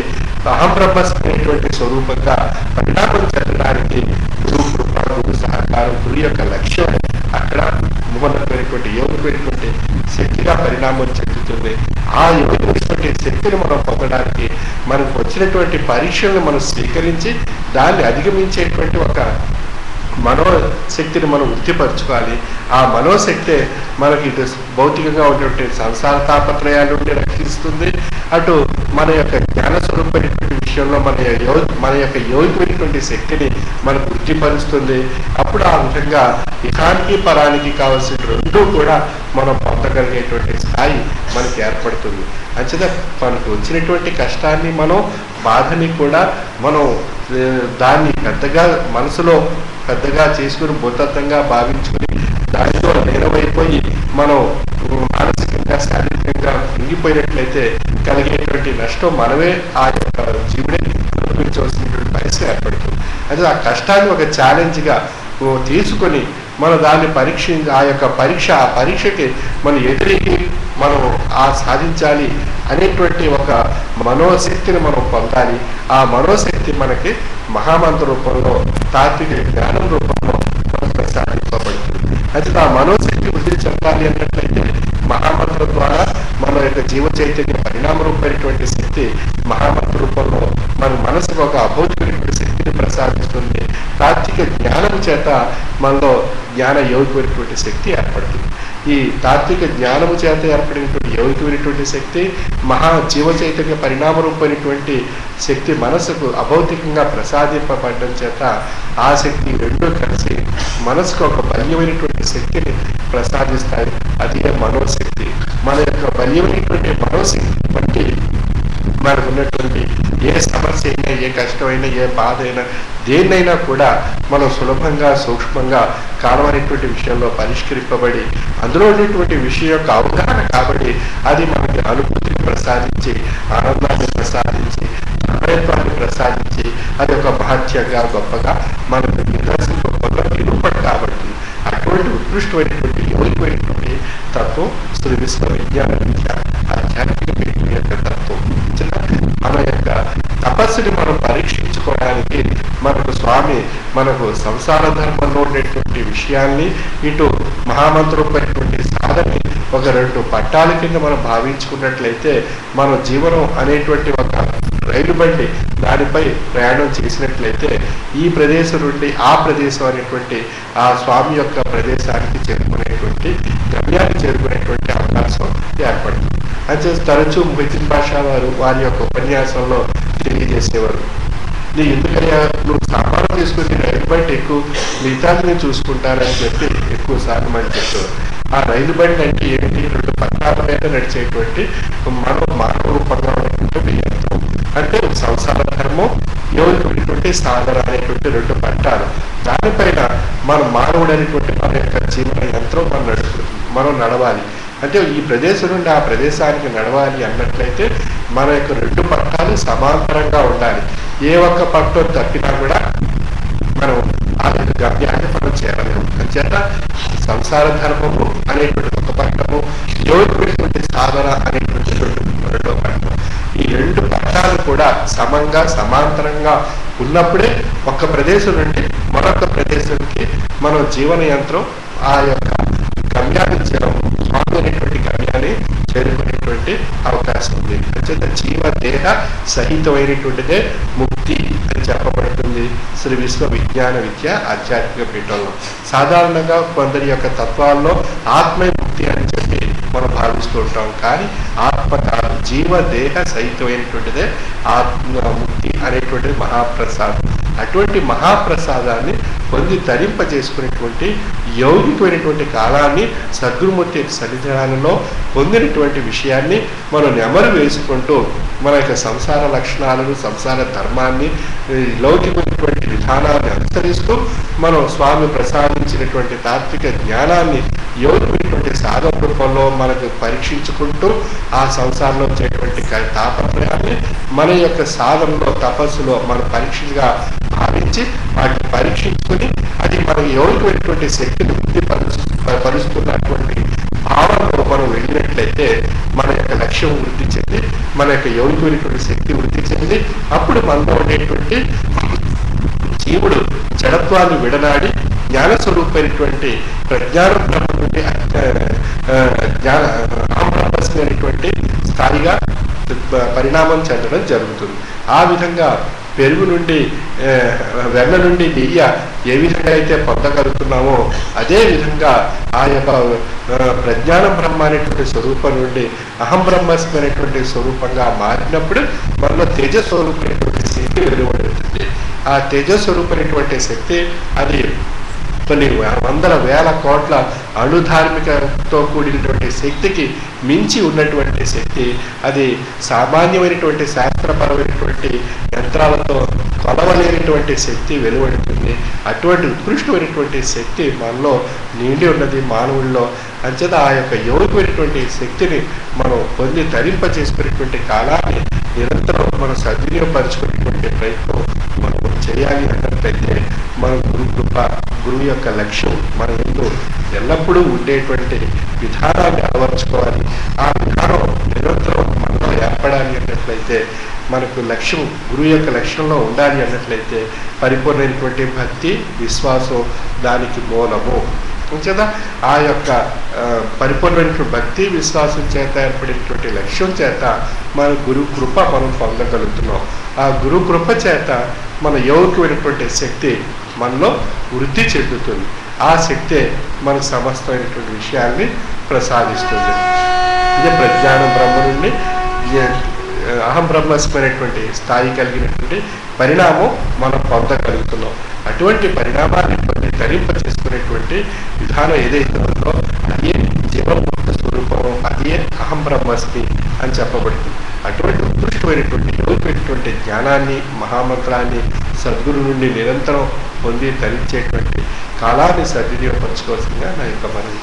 అహం బ్రహ్మస్మైనటువంటి స్వరూపంగా పరిణామం చెందడానికి గురువు కృప గురు సహకారం గురు యొక్క లక్ష్యం అక్కడ మోహనమైనటువంటి యోగికమైనటువంటి శక్తిగా పరిణామం చెందుతుంది. ఆ యోగికమైనటువంటి శక్తిని మనం పొందడానికి మనకు వచ్చినటువంటి పరీక్షలను మనం స్వీకరించి దాన్ని అధిగమించేటువంటి ఒక మనోశక్తిని మనం వృద్ధిపరచుకోవాలి. ఆ మనోశక్తే మనకి ఇటు భౌతికంగా ఉన్నటువంటి సంసార తాపత్రయాల నుండి రక్షిస్తుంది, అటు మన యొక్క జ్ఞాన స్వరూపమైనటువంటి విషయంలో మన యొక్క యోగికమైనటువంటి శక్తిని మనకు వృద్ధిపరుస్తుంది. అప్పుడు ఆ విధంగా ఇహానికి పరానికి కావాల్సిన రెండూ కూడా మనం పొందగలిగేటువంటి స్థాయి మనకి ఏర్పడుతుంది. అంచేత మనకు వచ్చినటువంటి కష్టాన్ని బాధని కూడా మనం దాన్ని పెద్దగా మనసులో పెద్దగా చేసుకుని భూతత్వంగా భావించుకుని దానితో నేరమైపోయి మనం మానసికంగా శారీరకంగా కుంగిపోయినట్లయితే కలిగేటువంటి నష్టం మనమే ఆ యొక్క జీవుడే అనుభవించవలసినటువంటి పరిస్థితి ఏర్పడుతుంది. అయితే ఆ కష్టాన్ని ఒక ఛాలెంజ్గా తీసుకొని మనం దాన్ని ఆ పరీక్షకి మనం ఎదురికి మనం సాధించాలి అనేటువంటి ఒక మనోశక్తిని మనం పొందాలి. ఆ మనోశక్తి మనకి మహామంత్ర రూపంలో తాత్విక జ్ఞానం రూపంలో మనకు ప్రసాదింపబడుతుంది. అయితే ఆ మనోశక్తి వృద్ధి చెందాలి అన్నట్లయితే మహామంత్రం ద్వారా మన యొక్క జీవ చైతన్య పరిణామ రూపమైనటువంటి శక్తి మహామంత్ర రూపంలో మన మనసుకు ఒక అభౌతికమైనటువంటి శక్తిని ప్రసాదిస్తుంది. తాత్విక జ్ఞానం చేత మనలో జ్ఞాన యోగికమైనటువంటి శక్తి ఏర్పడుతుంది. ఈ తాత్విక జ్ఞానము చేత ఏర్పడినటువంటి యోగికమైనటువంటి శక్తి జీవ చైతన్య పరిణామ రూపమైనటువంటి శక్తి మనసుకు అభౌతికంగా ప్రసాదింపబడడం చేత ఆ శక్తి రెండూ కలిసి మనసుకు ఒక బల్యమైనటువంటి శక్తిని ప్రసాదిస్తాయి. అదే మనోశక్తి. మన యొక్క బల్యమైనటువంటి మనోశక్తి బట్టి మనకు ఉన్నటువంటి ఏ సమస్య అయినా, ఏ కష్టమైనా, ఏ బాధ అయినా, దేన్నైనా కూడా మనం సులభంగా సూక్ష్మంగా కాలమైనటువంటి విషయంలో పరిష్కరింపబడి అందులో ఉన్నటువంటి విషయం యొక్క అవగాహన కాబట్టి అది మనకి అనుభూతిని ప్రసాదించి, ఆనందాన్ని ప్రసాదించి, ప్రయత్నాన్ని ప్రసాదించి అది ఒక మహత్యంగా గొప్పగా మనకు నిరూపణ కాబట్టి అటువంటి ఉత్కృష్టమైనటువంటి యోగికమైనటువంటి తత్వం శ్రీ విశ్వ విజ్ఞాన విద్య ఆధ్యాత్మిక యొక్క తత్వం. మన యొక్క తపస్సుని మనం పరీక్షించుకోవడానికి స్వామి మనకు సంసార ధర్మంలో ఉండేటువంటి విషయాల్ని ఇటు మహామంత్రమైనటువంటి సాధనని ఒక రెండు పట్టాల కింద మనం భావించుకున్నట్లయితే మన జీవనం అనేటువంటి ఒక రైలు బండి దానిపై ప్రయాణం చేసినట్లయితే ఈ ప్రదేశం నుండి ఆ ప్రదేశం అనేటువంటి ఆ స్వామి యొక్క ప్రదేశానికి చేరుకునేటువంటి గమ్యాన్ని చేరుకునేటువంటి అవకాశం ఏర్పడుతుంది. అంటే తరచూ మొహిద్దీన్ బాషా వారి యొక్క ఉపన్యాసంలో తెలియజేసేవారు, నీ ఎందుకయ్యా నువ్వు సామాను తీసుకుని రైలు బండి ఎక్కువ మిగతాది నేను చూసుకుంటానని చెప్పి ఎక్కువ సార్లు మనం చెప్పేవారు. ఆ రైలు బండి అంటే ఏంటి? రెండు పట్టాల మీద నడిచేటువంటి మానవ రూపంగా ఉన్నటువంటి యంత్రం. అంటే సంసార ధర్మం, యోగికమైనటువంటి సాధన అనేటువంటి రెండు పట్టాలు. దానిపైన మానవుడు అనేటువంటి మన యొక్క జీవన యంత్రం మనం నడవాలి. అంటే ఈ ప్రదేశం నుండి ఆ ప్రదేశానికి నడవాలి అన్నట్లయితే మన యొక్క రెండు పట్టాలు సమాంతరంగా ఉండాలి. ఏ ఒక్క పట్టం తప్పినా కూడా మనం ఆ యొక్క గమ్యాన్ని మనం చేరలేము. అంచేత సంసార ధర్మము అనేటువంటి ఒక పట్టము, యోగికమైనటువంటి సాధన అనేటువంటి రెండో పట్టం. ఈ రెండు పట్టాలు కూడా సమాంతరంగా ఉన్నప్పుడే ఒక ప్రదేశం నుండి మరొక ప్రదేశానికి మనం జీవన యంత్రం ఆ యొక్క గమ్యాన్ని స్వామి అనేటువంటి గమ్యాన్ని చేరుకునేటువంటి అవకాశం ఉంది. అంచేత జీవ దేహ సహితమైనటువంటిదే ముక్తి అని చెప్పబడుతుంది శ్రీ విశ్వ విజ్ఞాన విద్య ఆధ్యాత్మిక పీఠంలో. సాధారణంగా కొందరి యొక్క తత్వాల్లో ఆత్మే ముక్తి అని చెప్పి మనం భావిస్తూ ఉంటాం. కానీ ఆత్మ కాదు, జీవ దేహ సహితమైనటువంటిదే ఆత్మ ముక్తి అనేటువంటిది మహాప్రసాదం. అటువంటి మహాప్రసాదాన్ని పొంది తరింపజేసుకునేటువంటి యౌగికమైనటువంటి కాలాన్ని సద్గురుమూర్తి సన్నిధానంలో పొందినటువంటి విషయాన్ని మనం నెమరు వేసుకుంటూ మన యొక్క సంసార లక్షణాలను, సంసార ధర్మాన్ని, లౌకికమైనటువంటి విధానాన్ని అనుసరిస్తూ మనం స్వామి ప్రసాదించినటువంటి తాత్విక జ్ఞానాన్ని యౌగికమైనటువంటి సాధన రూపంలో మనకు పరీక్షించుకుంటూ ఆ సంసారంలో వచ్చేటువంటి తాపత్రయాన్ని మన యొక్క సాధనలో, తపస్సులో మనం పరీక్షగా భావించి వాటిని పరీక్షించుకుని అది మన యౌగికమైనటువంటి శక్తిని పరుస్తున్నటువంటి భావనలో మనం వెళ్ళినట్లయితే మన యొక్క లక్ష్యం వృద్ధి చెంది, మన యొక్క యౌగికమైనటువంటి శక్తి వృద్ధి చెంది, అప్పుడు మనలో ఉండేటువంటి జీవుడు జడత్వాన్ని విడనాడి జ్ఞానస్వరూపమైనటువంటి ప్రజ్ఞానం నుండి అనేటువంటి స్థాయిగా పరిణామం చెందడం జరుగుతుంది. ఆ విధంగా పెరుగు నుండి వెన్న నుండి నెయ్యి ఏ విధంగా అయితే పొందగలుగుతున్నామో అదే విధంగా ఆ యొక్క ప్రజ్ఞానం బ్రహ్మ అనేటువంటి స్వరూపం నుండి అహం బ్రహ్మస్మి అనేటువంటి స్వరూపంగా మారినప్పుడు మనలో తేజస్వరూపమైనటువంటి శక్తి వెలువడుతుంది. ఆ తేజస్వరూపమైనటువంటి శక్తి అది కొన్ని వందల వేల కోట్ల అణుధార్మికతో కూడినటువంటి శక్తికి మించి ఉన్నటువంటి శక్తి. అది సామాన్యమైనటువంటి శాస్త్రపరమైనటువంటి యంత్రాలతో కొలవలేనటువంటి శక్తి వెలువడుతుంది. అటువంటి ఉత్కృష్టమైనటువంటి శక్తి మనలో నిండి ఉన్నది మానవుల్లో. అంచేత ఆ యొక్క యోగికమైనటువంటి శక్తిని మనం పొంది ధరింపజేసుకునేటువంటి కాలాన్ని నిరంతరం మనం సద్వినియోగపరచుకునేటువంటి ప్రయత్నం మనం చేయాలి అన్నట్లయితే మన కృప గురువు యొక్క లక్ష్యం మన ముందు ఎల్లప్పుడూ ఉండేటువంటి విధానాన్ని అలవర్చుకోవాలి. ఆ విధానం నిరంతరం మనలో ఏర్పడాలి అన్నట్లయితే మనకు లక్ష్యం గురువు యొక్క లక్ష్యంలో ఉండాలి అన్నట్లయితే పరిపూర్ణమైనటువంటి భక్తి విశ్వాసం దానికి మూలము. అంచేత ఆ యొక్క పరిపూర్ణమైనటువంటి భక్తి విశ్వాసం చేత ఏర్పడినటువంటి లక్ష్యం చేత మన గురు కృప మనం పొందగలుగుతున్నాం. ఆ గురు కృప చేత మన యోగికమైనటువంటి శక్తి మనలో వృద్ధి చెందుతుంది. ఆ శక్తే మనకు సమస్తమైనటువంటి విషయాల్ని ప్రసాదిస్తుంది. ఇదే ప్రజ్ఞానం బ్రహ్మ నుండి అహం బ్రహ్మస్మైనటువంటి స్థాయి కలిగినటువంటి పరిణామం మనం పొందగలుగుతున్నాం. అటువంటి పరిణామాన్ని కొన్ని ధరింప చేసుకునేటువంటి విధానం ఏదైతే ఉందో అదే జీవముక్త స్వరూపం, అదే అహం బ్రహ్మస్మి అని చెప్పబడుతుంది. అటువంటి ఉత్కృష్టమైనటువంటి యోగికమైనటువంటి జ్ఞానాన్ని మహామంత్రాన్ని సద్గురు నుండి నిరంతరం పొంది ధరించేటువంటి కాలాన్ని సద్వినియోగపరచుకోవాల్సిందిగా నా యొక్క మనవి.